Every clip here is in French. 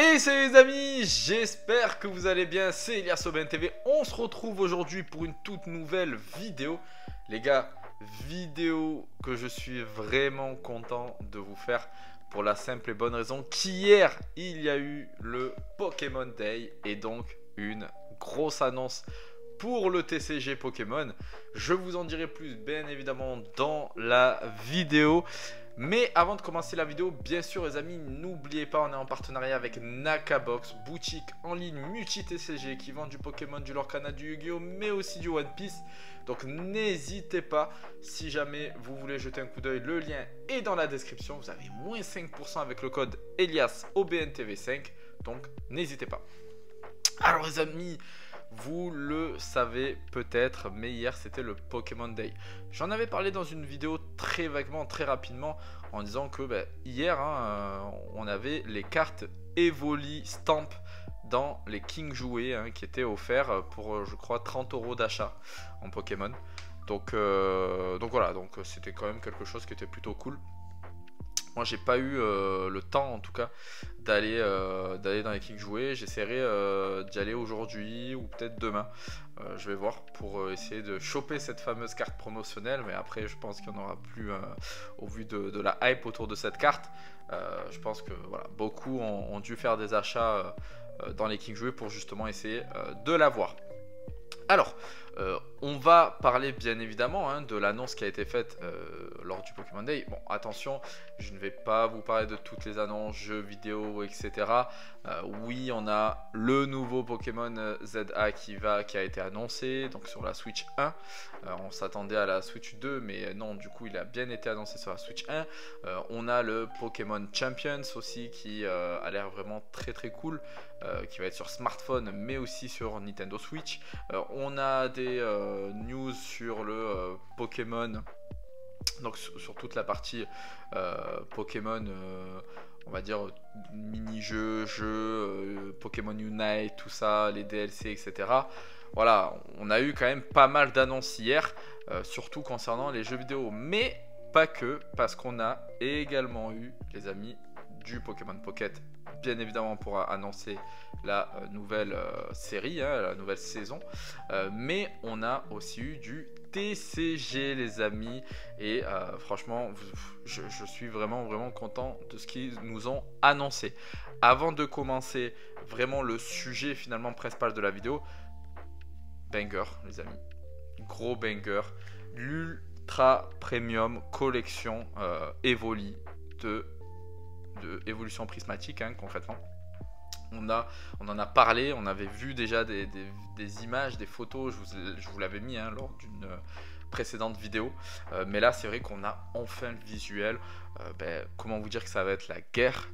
Et salut les amis, j'espère que vous allez bien, c'est Elias au BNTV. On se retrouve aujourd'hui pour une toute nouvelle vidéo. Les gars, vidéo que je suis vraiment content de vous faire pour la simple et bonne raison qu'hier, il y a eu le Pokémon Day et donc une grosse annonce pour le TCG Pokémon. Je vous en dirai plus bien évidemment dans la vidéo. Mais avant de commencer la vidéo, bien sûr les amis, n'oubliez pas, on est en partenariat avec Nakabox, boutique en ligne multi-TCG qui vend du Pokémon, du Lorcana, du Yu-Gi-Oh! Mais aussi du One Piece. Donc n'hésitez pas, si jamais vous voulez jeter un coup d'œil, le lien est dans la description. Vous avez moins 5% avec le code Elias au BNTV5. Donc n'hésitez pas. Alors les amis, vous le savez peut-être, mais hier c'était le Pokémon Day. J'en avais parlé dans une vidéo très vaguement, très rapidement, en disant que hier, on avait les cartes Evoli Stamp dans les King joués qui étaient offerts pour, je crois, 30 € d'achat en Pokémon. Donc voilà, donc c'était quand même quelque chose qui était plutôt cool. Moi j'ai pas eu le temps en tout cas d'aller dans les King joués. J'essaierai d'y aller aujourd'hui ou peut-être demain. Je vais voir pour essayer de choper cette fameuse carte promotionnelle. Mais après je pense qu'il n'y en aura plus au vu de la hype autour de cette carte. Je pense que voilà, beaucoup ont dû faire des achats dans les King joués pour justement essayer de l'avoir. Alors, on va parler bien évidemment de l'annonce qui a été faite lors du Pokémon Day. Bon, attention, je ne vais pas vous parler de toutes les annonces, jeux vidéo, etc. Oui, on a le nouveau Pokémon ZA qui a été annoncé, donc sur la Switch 1. On s'attendait à la Switch 2, mais non, du coup, il a bien été annoncé sur la Switch 1. On a le Pokémon Champions aussi qui a l'air vraiment très très cool, qui va être sur smartphone, mais aussi sur Nintendo Switch. On a des news sur le Pokémon, donc sur toute la partie Pokémon, on va dire mini-jeux, Pokémon Unite, tout ça, les DLC, etc. Voilà, on a eu quand même pas mal d'annonces hier, surtout concernant les jeux vidéo, mais pas que, parce qu'on a également eu, les amis, du Pokémon Pocket, bien évidemment pour annoncer la nouvelle série, la nouvelle saison, mais on a aussi eu du TCG les amis, et franchement je suis vraiment content de ce qu'ils nous ont annoncé. Avant de commencer vraiment le sujet finalement principal de la vidéo, banger les amis, gros banger, l'ultra premium collection Evoli de évolution prismatique concrètement. On en a parlé, on avait vu déjà des images, des photos, je vous l'avais mis lors d'une précédente vidéo, mais là c'est vrai qu'on a enfin le visuel. Comment vous dire que ça va être la guerre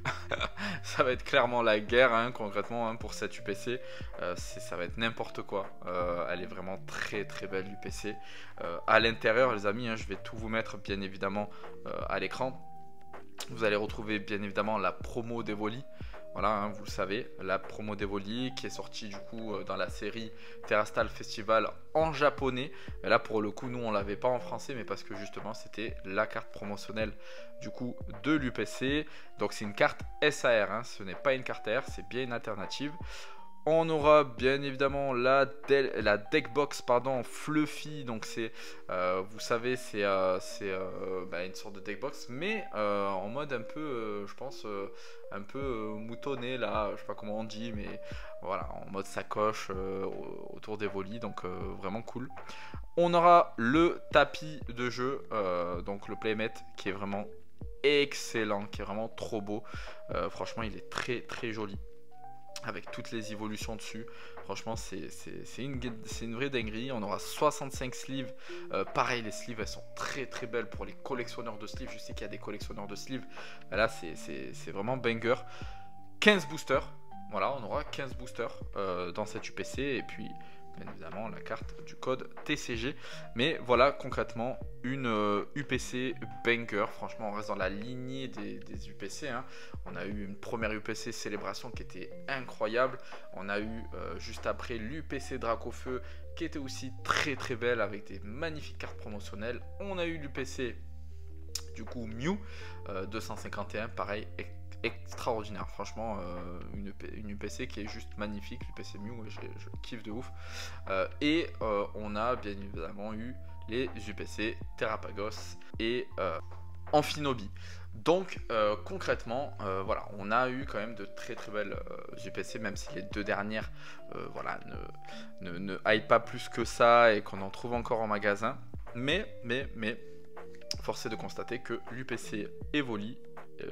ça va être clairement la guerre concrètement pour cette UPC. Ça va être n'importe quoi. Elle est vraiment très belle UPC. À l'intérieur les amis, je vais tout vous mettre bien évidemment à l'écran. Vous allez retrouver bien évidemment la promo d'Evoli. Voilà, vous le savez, la promo d'Evoli qui est sortie du coup dans la série Terastal Festival en japonais. Mais là pour le coup nous on l'avait pas en français, mais parce que justement c'était la carte promotionnelle du coup de l'UPC. Donc c'est une carte SAR, ce n'est pas une carte AR, c'est bien une alternative. On aura bien évidemment la deckbox Fluffy, donc c'est vous savez c'est une sorte de deckbox, mais en mode un peu je pense un peu moutonné là, je sais pas comment on dit, mais voilà, en mode sacoche autour d'Evoli, donc vraiment cool. On aura le tapis de jeu, donc le playmat qui est vraiment excellent, qui est vraiment trop beau. Franchement il est très joli, avec toutes les évolutions dessus. Franchement c'est une vraie dinguerie. On aura 65 sleeves, pareil les sleeves elles sont très belles pour les collectionneurs de sleeves. Je sais qu'il y a des collectionneurs de sleeves, là c'est vraiment banger. 15 boosters, voilà, on aura 15 boosters dans cette UPC, et puis bien évidemment la carte du code TCG. Mais voilà concrètement une UPC banger. Franchement on reste dans la lignée des UPC. On a eu une première UPC Célébration qui était incroyable. On a eu juste après l'UPC Dracofeu qui était aussi très belle avec des magnifiques cartes promotionnelles. On a eu l'UPC du coup Mew 251, pareil extraordinaire, franchement, une UPC qui est juste magnifique, l'UPC Mew, je kiffe de ouf. On a bien évidemment eu les UPC Terrapagos et Amphinobi. Donc concrètement, voilà, on a eu quand même de très belles UPC, même si les deux dernières voilà, ne hype pas plus que ça et qu'on en trouve encore en magasin. Mais force est de constater que l'UPC Evoli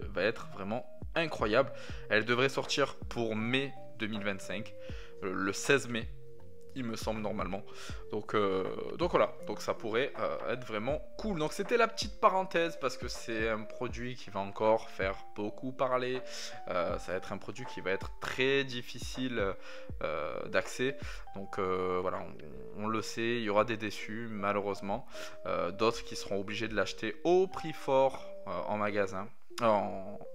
va être vraiment incroyable. Elle devrait sortir pour mai 2025, le 16 mai, il me semble normalement. Donc voilà, donc ça pourrait être vraiment cool. Donc c'était la petite parenthèse parce que c'est un produit qui va encore faire beaucoup parler. Ça va être un produit qui va être très difficile d'accès. Donc voilà, on le sait, il y aura des déçus malheureusement. D'autres qui seront obligés de l'acheter au prix fort en magasin.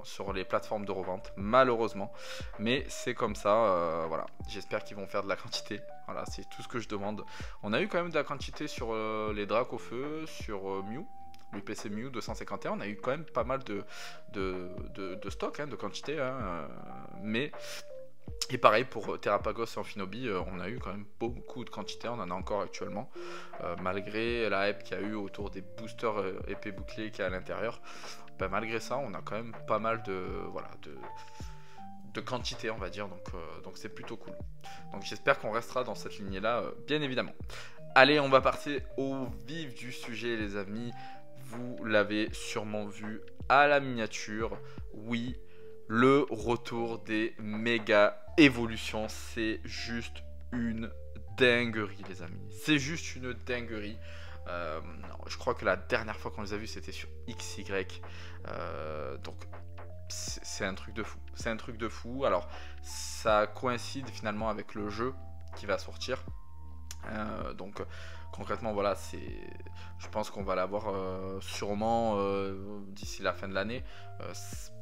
Sur les plateformes de revente malheureusement, mais c'est comme ça. Voilà, j'espère qu'ils vont faire de la quantité. Voilà, c'est tout ce que je demande. On a eu quand même de la quantité sur les Dracofeu, sur Mew, l'UPC Mew 251. On a eu quand même pas mal de stock, hein, de quantité, hein, mais et pareil pour Terrapagos et Amphinobi, on a eu quand même beaucoup de quantité, on en a encore actuellement, malgré la hype qu'il y a eu autour des boosters épée bouclier qui est à l'intérieur. Ben, malgré ça, on a quand même pas mal de quantité, on va dire, donc c'est plutôt cool. Donc j'espère qu'on restera dans cette lignée là, bien évidemment. Allez, on va passer au vif du sujet, les amis. Vous l'avez sûrement vu à la miniature, oui, le retour des méga évolutions, c'est juste une dinguerie, les amis. C'est juste une dinguerie. Je crois que la dernière fois qu'on les a vus, c'était sur XY. Donc c'est un truc de fou. C'est un truc de fou. Alors ça coïncide finalement avec le jeu qui va sortir. Donc concrètement, voilà, je pense qu'on va l'avoir sûrement d'ici la fin de l'année.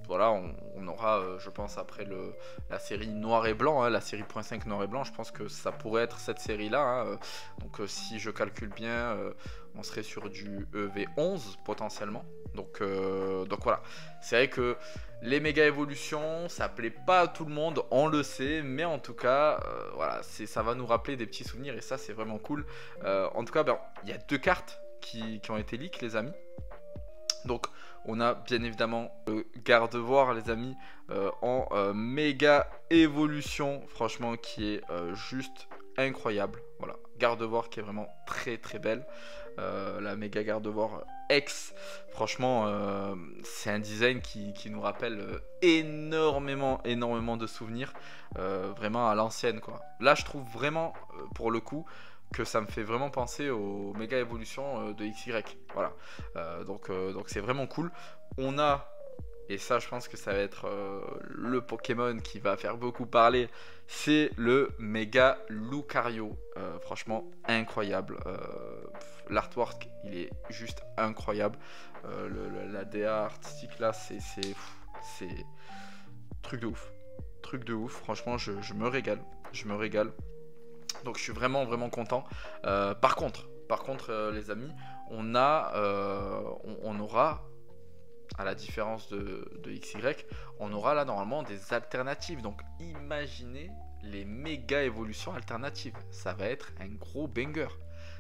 Voilà, on aura, je pense, après la série noir et blanc, hein, la série .5 noir et blanc, je pense que ça pourrait être cette série-là. Hein, donc si je calcule bien, on serait sur du EV11 potentiellement. Donc voilà, c'est vrai que les méga évolutions, ça plaît pas à tout le monde, on le sait, mais en tout cas, voilà, ça va nous rappeler des petits souvenirs et ça c'est vraiment cool. En tout cas, ben, il y a 2 cartes qui ont été leaks, les amis. Donc on a bien évidemment le Gardevoir, les amis, en méga évolution, franchement, qui est juste incroyable. Voilà, Gardevoir qui est vraiment très belle. La méga Gardevoir X, franchement, c'est un design qui nous rappelle énormément de souvenirs, vraiment à l'ancienne, quoi. Là, je trouve vraiment, pour le coup, que ça me fait vraiment penser aux méga évolutions de XY. Voilà, donc c'est vraiment cool. On a, et ça je pense que ça va être le Pokémon qui va faire beaucoup parler, c'est le méga Lucario. Franchement incroyable, l'artwork il est juste incroyable, la DA artistique là c'est truc de ouf, franchement je me régale, donc je suis vraiment content. Par contre les amis, on aura, à la différence de XY, on aura là normalement des alternatives. Donc imaginez les méga évolutions alternatives, ça va être un gros banger.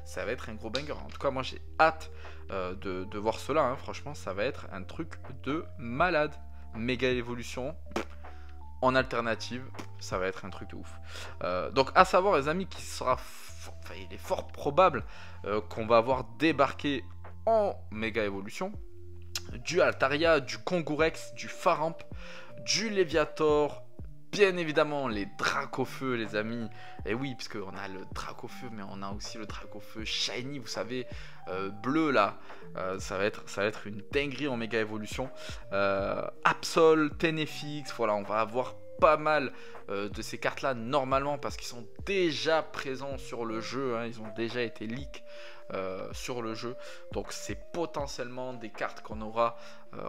En tout cas moi j'ai hâte de voir cela, hein. Franchement ça va être un truc de malade. Méga évolution en alternative, ça va être un truc de ouf. Donc à savoir, les amis, il est fort probable qu'on va avoir débarqué en méga évolution du Altaria, du Kongourex, du Faramp, du Léviator, bien évidemment les Dracofeu, les amis. Et oui, parce qu'on a le Dracofeu, mais on a aussi le Dracofeu Shiny, vous savez, bleu là. Ça va être une dinguerie en méga évolution. Absol, Tenefix, voilà, on va avoir pas mal de ces cartes là normalement parce qu'ils sont déjà présents sur le jeu, hein, ils ont déjà été leaks sur le jeu, donc c'est potentiellement des cartes qu'on aura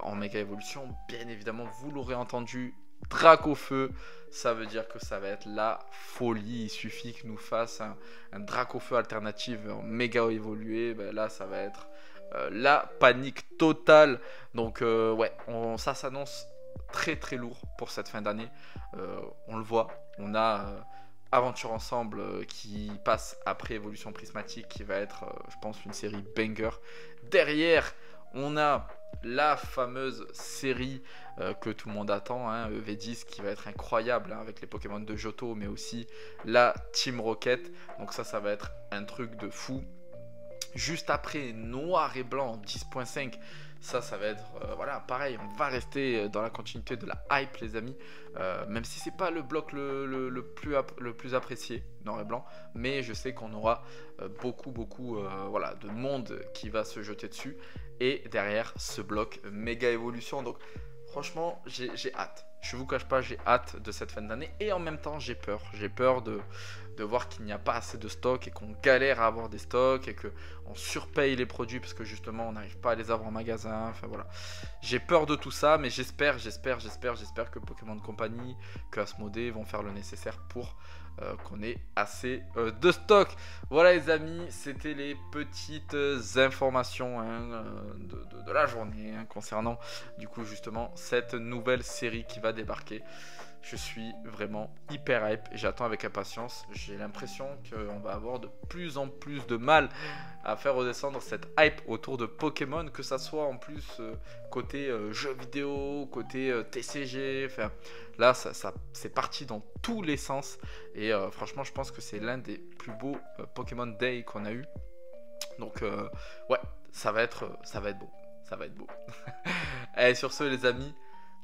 en méga évolution. Bien évidemment, vous l'aurez entendu, Dracofeu, ça veut dire que ça va être la folie. Il suffit que nous fasse un Dracofeu alternative en méga évolué, ben là ça va être la panique totale. Donc ouais, ça s'annonce très très lourd pour cette fin d'année. On le voit, on a Aventure Ensemble qui passe après Évolution Prismatique, qui va être, je pense, une série banger. Derrière, on a la fameuse série que tout le monde attend, hein, EV10, qui va être incroyable, hein, avec les Pokémon de Johto, mais aussi la Team Rocket. Donc ça va être un truc de fou. Juste après, Noir et Blanc 10.5. Ça va être, voilà, pareil, on va rester dans la continuité de la hype, les amis. Même si c'est pas le bloc le plus apprécié, Noir et Blanc. Mais je sais qu'on aura beaucoup, voilà, de monde qui va se jeter dessus. Et derrière, ce bloc méga évolution. Donc, franchement, j'ai hâte. Je vous cache pas, j'ai hâte de cette fin d'année. Et en même temps, j'ai peur. J'ai peur de voir qu'il n'y a pas assez de stock et qu'on galère à avoir des stocks et qu'on surpaye les produits parce que justement on n'arrive pas à les avoir en magasin. Enfin voilà, j'ai peur de tout ça, mais j'espère que Pokémon Company, que Asmodée vont faire le nécessaire pour qu'on ait assez de stock. Voilà les amis, c'était les petites informations, hein, de la journée, hein, concernant du coup justement cette nouvelle série qui va débarquer. Je suis vraiment hyper hype et j'attends avec impatience. J'ai l'impression qu'on va avoir de plus en plus de mal à faire redescendre cette hype autour de Pokémon, que ça soit en plus côté jeux vidéo, côté TCG. Enfin, là, ça c'est parti dans tous les sens. Et franchement, je pense que c'est l'un des plus beaux Pokémon Day qu'on a eu. Donc, ouais, ça va être beau. Ça va être beau. Allez, sur ce, les amis.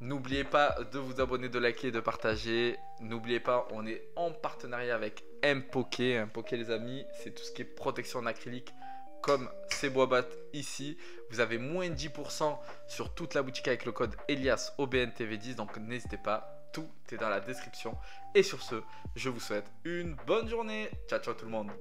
N'oubliez pas de vous abonner, de liker, de partager. N'oubliez pas, on est en partenariat avec Mpoké. Mpoké, les amis, c'est tout ce qui est protection en acrylique, comme ces boîtes ici. Vous avez moins de 10% sur toute la boutique avec le code EliasOBNTV10. Donc n'hésitez pas, tout est dans la description. Et sur ce, je vous souhaite une bonne journée. Ciao, ciao tout le monde.